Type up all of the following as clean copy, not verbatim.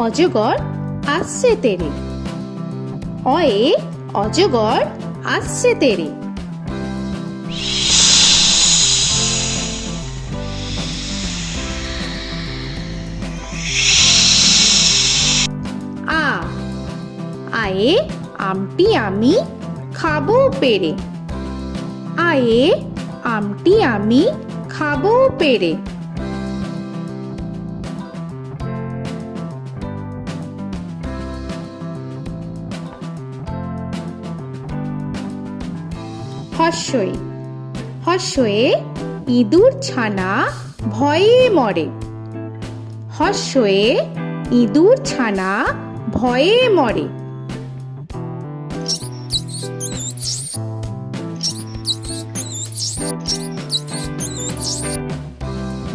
অজগর আসছে তেরে। অয়ে অজগর আসছে তেরে। আ আয়ে আমটি আমি খাবো পেরে। আয়ে আমটি আমি খাবো পেরে। হর্ষই হর্ষয়ে ইঁদুর ছানা ভয়ে মরে। হর্ষয়ে ইঁদুর ছানা ভয়ে মরে।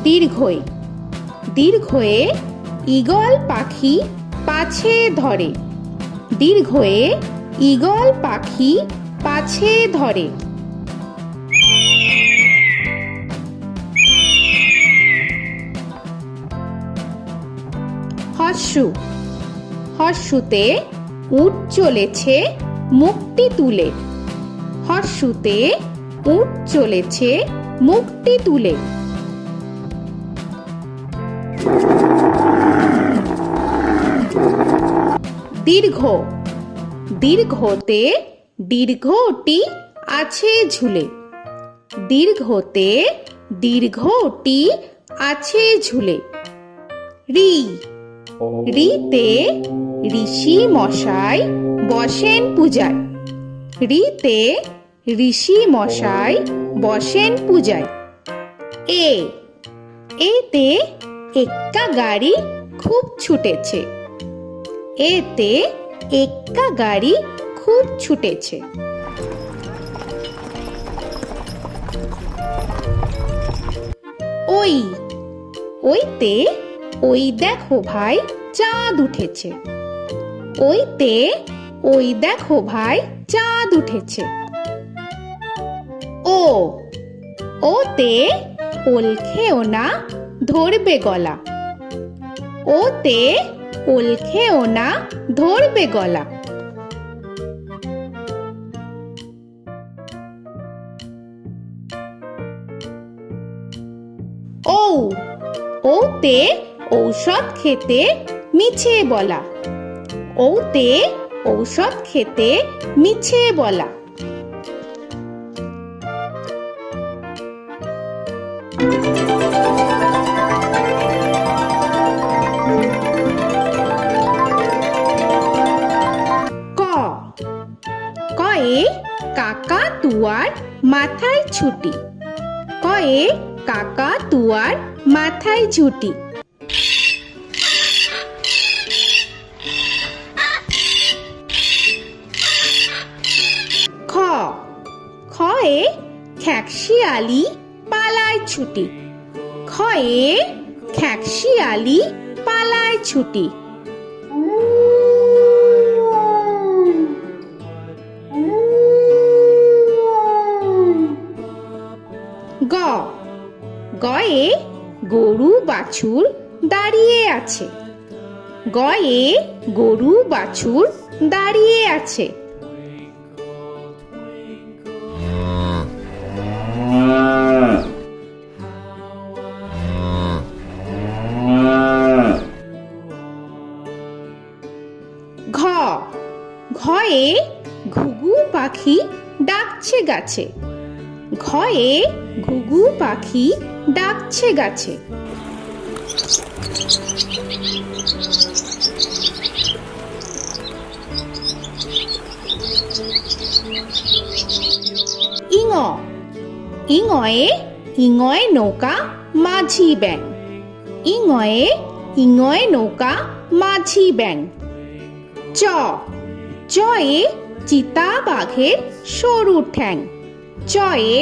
দীর্ঘই দীর্ঘয়ে ঈগল পাখি পাছে ধরে। দীর্ঘয়ে ঈগল পাখি পাছে ধরে। হর্ষু হর্ষুতে উট চলেছে মুখটি তুলে। হর্ষুতে উট চলেছে মুখটি তুলে। দীর্ঘ দীর্ঘতে দীর্ঘটি আছে ঝুলে। দীর্ঘতে দীর্ঘটি আছে ঝুলে। রি রিতে ঋষি মশাই বসেন পূজায়। রিতে ঋষি মশাই বসেন পূজায়। এ এতে এক্কা গাড়ি খুব ছুটেছে। এতে এক্কা গাড়ি খুব ছুটেছে। ওই ওইতে ওই দেখো ভাই চাঁদ উঠেছে। ওইতে ওই দেখো ভাই চাঁদ উঠেছে। ও ওতে ওল খেও না ধরবে গলা। ওতে ওল খেও না ধরবে গলা। ঔ ওতে ঔষধ খেতে মিছে বলা। ওতে ঔষধ খেতে মিছে বলা। ক কয়ে কাকা তুয়ার মাথায় ছুটি। কয়ে কাকা তুয়ার মাথায় ঝুটি। খ খয়ে খ্যাকশিয়ালি পালায় ছুটি। খয়ে খ্যাকশিয়ালি পালায় ছুটি। গ গয়ে গরু বাছুর দাঁড়িয়ে আছে। গয়ে গরু বাছুর দাঁড়িয়ে আছে। ঘ ঘয়ে ঘুঘু পাখি ডাকছে গাছে। ঘয়ে ঘুঘু পাখি ডাকছে গাছে। ইঙ ইঙয়ে ইঙয় নৌকা মাঝি ব্যাং। ইঙয়ে ইঙয় নৌকা মাঝি ব্যাং। চ চয়ে চিতা বাঘের সরু ঠ্যাং। চয়ে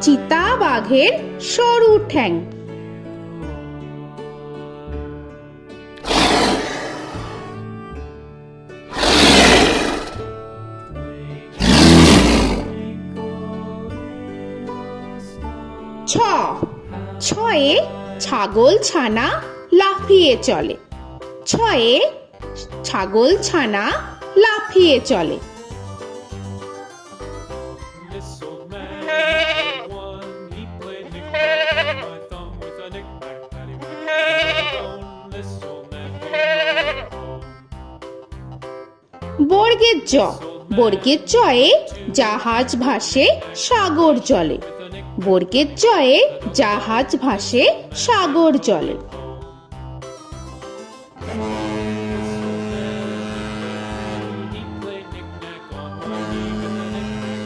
চিতা বাঘের সরু ঠ্যাং। ছ ছয়ে ছাগল ছানা লাফিয়ে চলে। ছয়ে ছাগল ছানা লাফিয়ে চলে। This old man had one. He played knick-knack on my thumb with a knick-knack, paddywhack, this old man came rolling home. বর্গের জ, বর্গের জয়ে জাহাজ ভাসে সাগর জলে। বর্গের জয়ে জাহাজ ভাসে সাগর জলে। He played knick-knack on my knee with a knick-knack,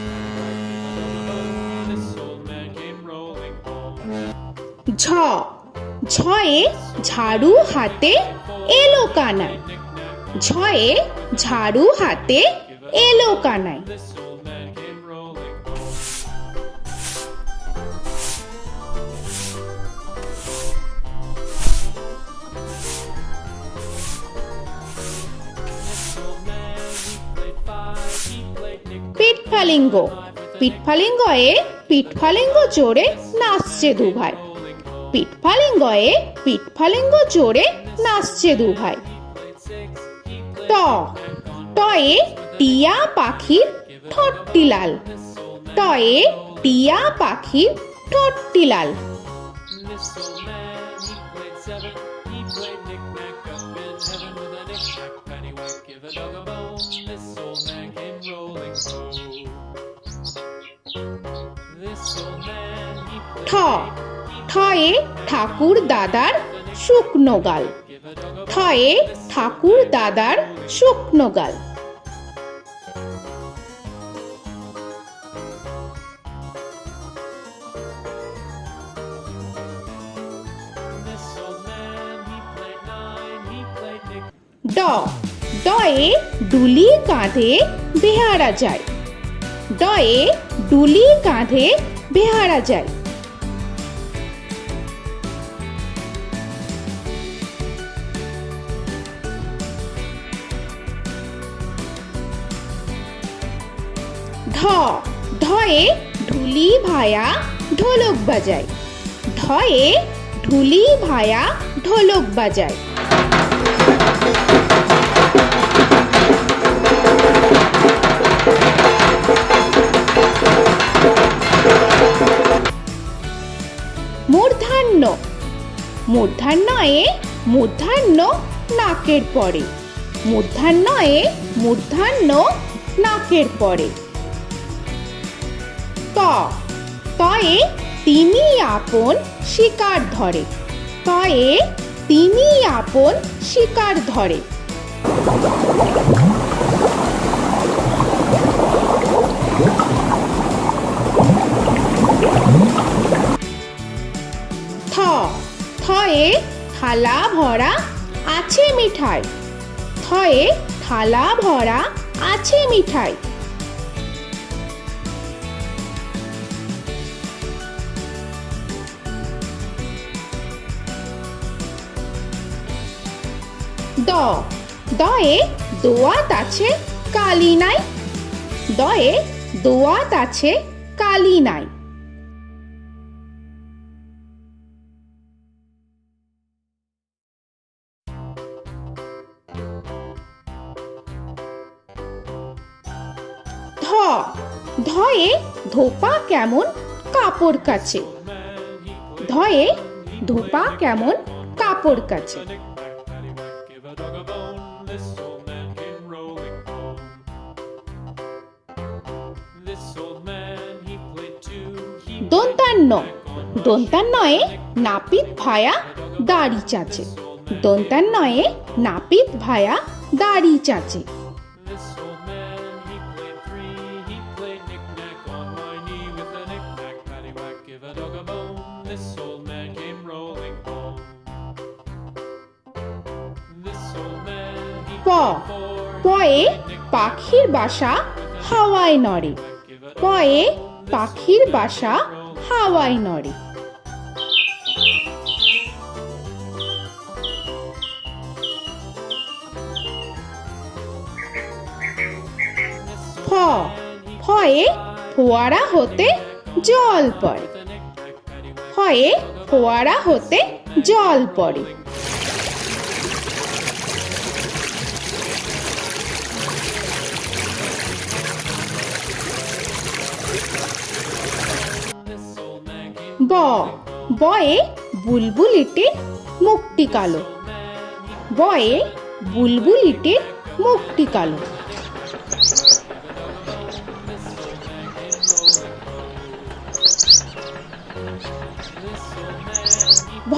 this old man came rolling home. ঝ, ঝয়ে ঝাড়ু হাতে এলো কানায়। ঝয়ে ঝাড়ু হাতে এলো কানায়। This old man came rolling home. This old man, he played five. He played knick-knack. পিঠফালিঙ্গ, পিঠফালিঙ্গয়ে পিঠফালিঙ্গ চড়ে নাচছে দুভাই। পিঠফালিঙ্গয়ে পিঠফালিঙ্গ চড়ে নাচছে দুভাই। ট, টয়ে টিয়া পাখির ঠোঁটটি লাল। টয়ে টিয়া পাখির ঠোঁটটি লাল। This old man, he played seven. He played knick-knack up in heaven with a knick-knack, paddywhack, give a dog a bone. This old man came rolling home. This old man, he ঠ, played ঠয়ে ঠাকুর দাদার শুকনো গাল। give a dog a ঠয়ে ঠাকুর দাদার শুকনো গাল। This old man, he played nine. He played knick. ড, ডয়ে ডুলি কাঁধে বেহারা যায়। ডয়ে ডুলি কাঁধে বেহারা যায়। ঢ, ঢয়ে ঢুলি ভায়া ঢোলক বাজায়। ঢয়ে ঢুলি ভায়া ঢোলক বাজায়। মূর্ধান্য, মূর্ধান্যয়ে মূর্ধান্য নাকের পরে। মূর্ধান্যয়ে মূর্ধান্য নাকের পরে। ত, তয়ে তিনি আপন শিকার ধরে। তয়ে তিনি আপন শিকার ধরে। থ, থয়ে থালা ভরা আছে মিঠাই। থয়ে থালা ভরা আছে মিঠাই। দ, দয়ে দোয়াত আছে কালি নাই। দয়ে দোয়াত আছে কালি নাই। ধ, ধয়ে ধোপা কেমন কাপড় কাচে। ধয়ে ধোপা কেমন কাপড় কাচে। Knick-knack, paddywhack, give a dog a bone. This old man came rolling home. This old man, he played two. He দন্তান্ন, দন্তান্নয়ে নাপিত ভায়া দাড়ি চাচে। দন্তান্নয়ে নাপিত ভায়া দাড়ি চাচে। This old man, he played three. He played knick-knack on my knee with a knick-knack, paddywhack, give a dog a bone. This old man came rolling home. This old man, he প, played four. পয়ে পাখির বাসা হাওয়ায় নড়ে। পয়ে পাখির বাসা হাওয়ায় নড়ে। ফ, ফয়ে ফোয়ারা হতে জল পড়ে। ফয়ে ফোয়ারা হতে জল পড়ে। ব বয়ে বুলবুলিটির মুখটি কালো। বয়ে বুলবুলিটির মুখটি কালো। ভ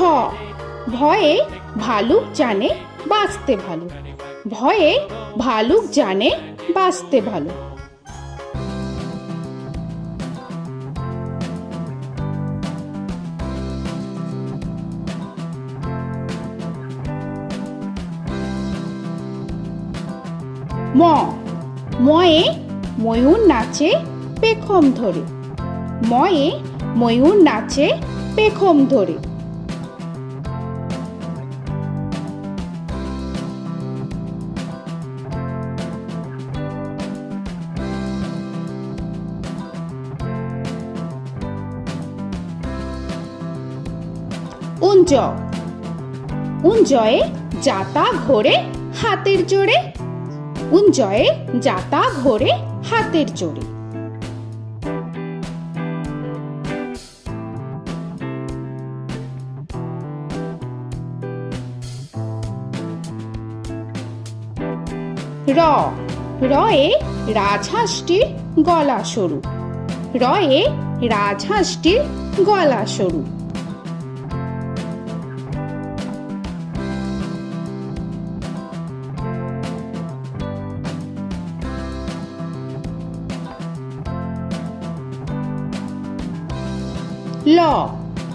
ভয়ে ভালুক জানে বাঁচতে ভালো। ভয়ে ভালুক জানে বাঁচতে ভালো। ম ময়ে ময়ূর নাচে পেখম ধরে। ময়ে ময়ূর নাচে পেখম ধরে। উঞ্জ উঞ্জয়ে যাতা ঘোরে হাতের জোরে। উঞ্জয়ে যাতা ঘোরে হাতের জোরে। র রয়ে রাজহাঁসটির গলা সরু। রয়ে রাজহাঁসটির গলা সরু। ল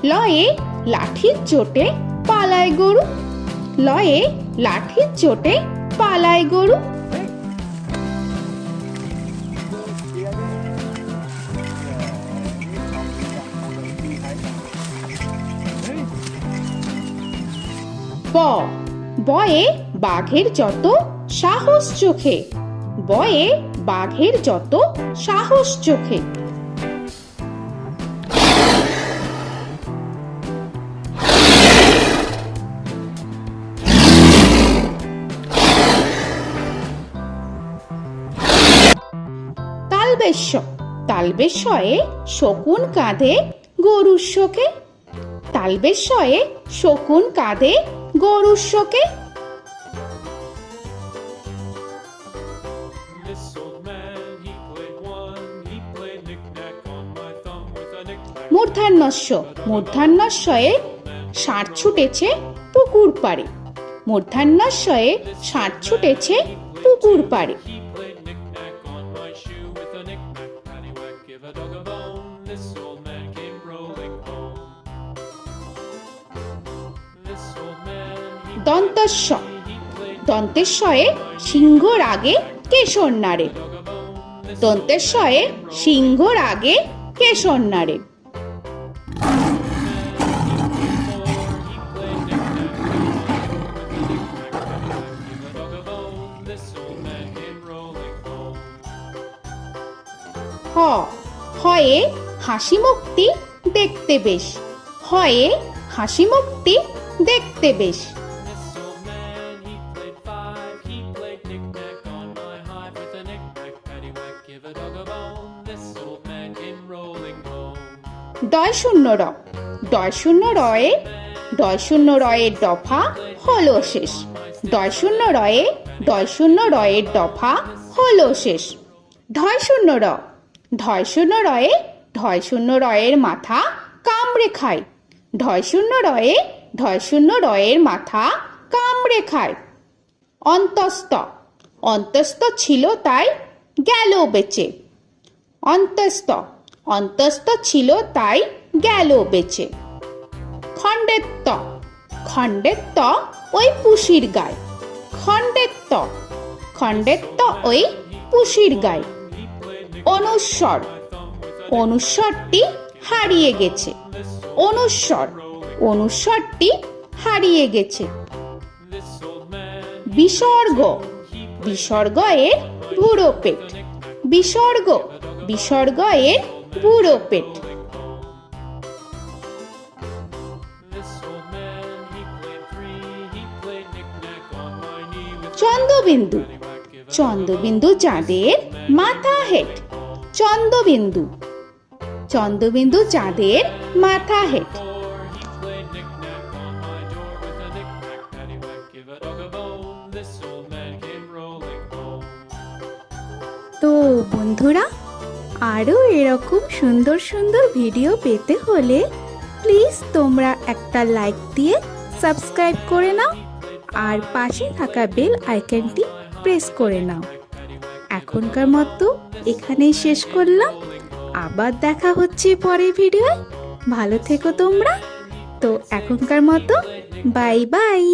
লয়ে লাঠির চোটে পালায় গরু। লয়ে লাঠির চোটে পালায় গরু। ব বয়ে বাঘের যত সাহস চোখে। বয়ে বাঘের যত সাহস চোখে। তালবেশ্য তালবেশ্যয়ে শকুন কাঁধে গরুর শোকে। তালবেশ্যয়ে শকুন কাঁধে গরুর শোকে। This old man, he played one. He played knick-knack on my thumb with a knick-knack. মূর্ধন্যস্য মূর্ধন্যস্যয়ে ষাঁড় ছুটেছে পুকুর পাড়ে। মূর্ধন্যস্যয়ে ষাঁড় ছুটেছে পুকুর পাড়ে। He played knick-knack on my shoe with a knick-knack, paddywhack, give a dog a bone. This old man came rolling home. This old man, he দন্তস্য played দন্তেশ্বয়ে সিংহর আগে কেশর নাড়ে। dog a bone. This দন্তেশ্বয়ে সিংহর আগে কেশর নাড়ে। হ হয়ে হাসি মুখটি দেখতে বেশ। হয়ে হাসি মুখটি দেখতে বেশ। This old man, he played five. He played knick-knack on my hive with a knick-knack, paddywhack, give a dog a bone. This old man came rolling home. ডয় শূন্য র ডয় শূন্য রয়ে ডয় শূন্য রয়ের দফা হলো শেষ। ডয় শূন্য রয়ে ডয় শূন্য রয়ের দফা হলো শেষ। ঢয় শূন্য র ঢয় শূন্য রয়ে ঢয় শূন্য রয়ের মাথা কামড়ে খায়। ঢয় শূন্য রয়ে ঢয় শূন্য রয়ের মাথা কামড়ে খায়। অন্তস্থ অন্তস্থ ছিল তাই গেল বেঁচে। অন্তস্থ অন্তস্থ ছিল তাই গেল বেঁচে। খণ্ডেত্ব খণ্ডেত্ব ওই পুষির গায়। খণ্ডেত্ব খণ্ডেত্ব ওই পুষির গায়। অনুস্বর অনুস্বরটি হারিয়ে গেছে। অনুস্বর অনুস্বরটি হারিয়ে গেছে। This old man, বিসর্গ বিসর্গ এর বুড়ো পেট। বিসর্গ বিসর্গ এর বুড়ো পেট। this old man, he played three. He played knick-knack on my knee with Chandrabindu paddywhack, give a Chandrabindu চাঁদের মাথা হেট। চন্দ্রবিন্দু চন্দ্রবিন্দু চাঁদের মাথা head. He played knick-knack on my door with a knick-knack, paddywhack, give a dog a bone. This old man came rolling home. তো বন্ধুরা, আরও এরকম সুন্দর সুন্দর ভিডিও পেতে হলে প্লিজ তোমরা একটা লাইক দিয়ে সাবস্ক্রাইব করে নাও আর পাশে থাকা বেল আইকনটি প্রেস করে নাও। এখনকার মতো এখানেই শেষ করলাম, আবার দেখা হচ্ছে পরের ভিডিওয়। ভালো থেকো তোমরা। তো এখনকার মতো বাই বাই।